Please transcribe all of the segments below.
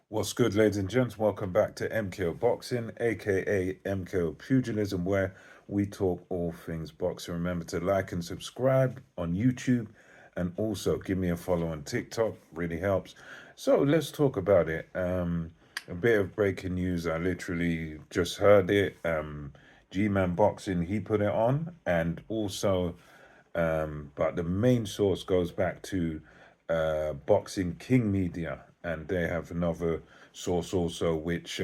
What's good, ladies and gents? Welcome back to MKO Boxing, aka MKO Pugilism, where we talk all things boxing. Remember to like and subscribe on YouTube, and also give me a follow on TikTok. Really helps. So let's talk about it. A bit of breaking news. I literally just heard it. G-Man Boxing, he put it on, and also, but the main source goes back to Boxing King Media, and they have another source also which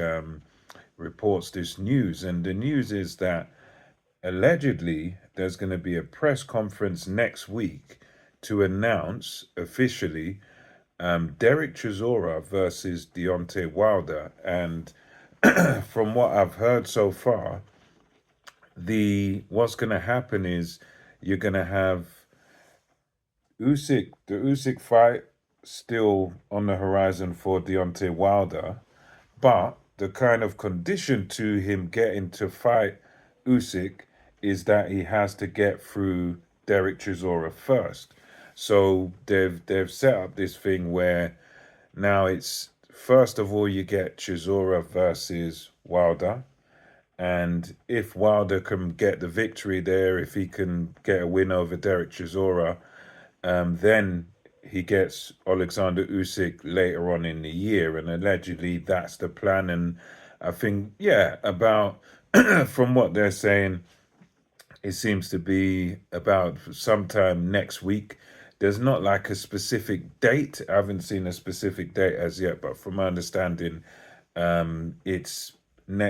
reports this news. And the news is that allegedly there's going to be a press conference next week to announce officially Derek Chisora versus Deontay Wilder. And from what I've heard so far, the what's going to happen is you're going to have the Usyk fight still on the horizon for Deontay Wilder, but the kind of condition to him getting to fight Usyk is that he has to get through Derek Chisora first. So they've set up this thing where now it's first of all you get Chisora versus Wilder, and if Wilder can get the victory there, if he can get a win over Derek Chisora, then he gets Alexander Usyk later on in the year, and allegedly that's the plan. And I think, yeah, about from what they're saying, it seems to be about sometime next week. There's not like a specific date. I haven't seen a specific date as yet, but from my understanding, it's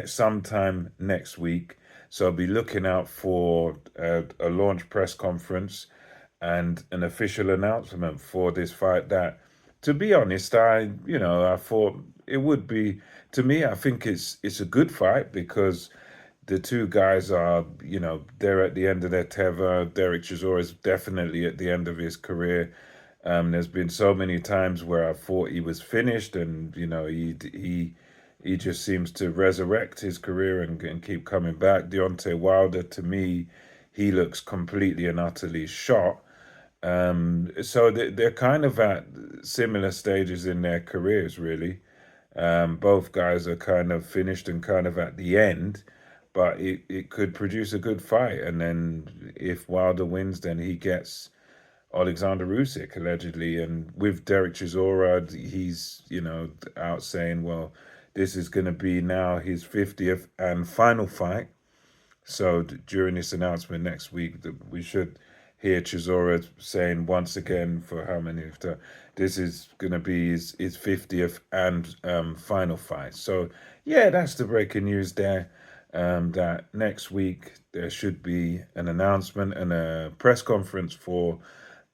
sometime next week. So I'll be looking out for a launch press conference and an official announcement for this fight that, to be honest, I thought it would be. To me, I think it's a good fight because the two guys are, they're at the end of their tether. Derek Chisora is definitely at the end of his career. There's been so many times where I thought he was finished, and he just seems to resurrect his career and keep coming back. Deontay Wilder, to me, he looks completely and utterly shot. So they're kind of at similar stages in their careers, really. Both guys are kind of finished and kind of at the end, but it could produce a good fight. And then if Wilder wins, then he gets Alexander Usyk, allegedly. And with Derek Chisora, he's, out saying, well, this is going to be now his 50th and final fight. So during this announcement next week, we should hear Chisora saying once again, for how many of the, this is going to be his 50th and final fight. So yeah, that's the breaking news there. That next week there should be an announcement and a press conference for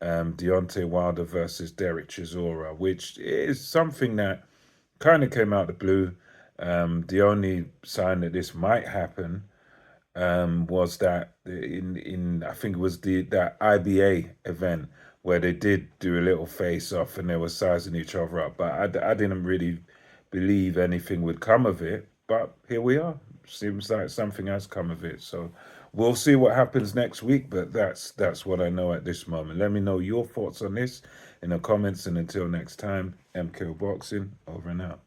Deontay Wilder versus Derek Chisora, which is something that kind of came out the blue. The only sign that this might happen was that in I think it was that IBA event where they did do a little face off and they were sizing each other up, but I didn't really believe anything would come of it. But here we are. Seems like something has come of it. So we'll see what happens next week. But that's what I know at this moment. Let me know your thoughts on this in the comments. And until next time, MKO Boxing, over and out.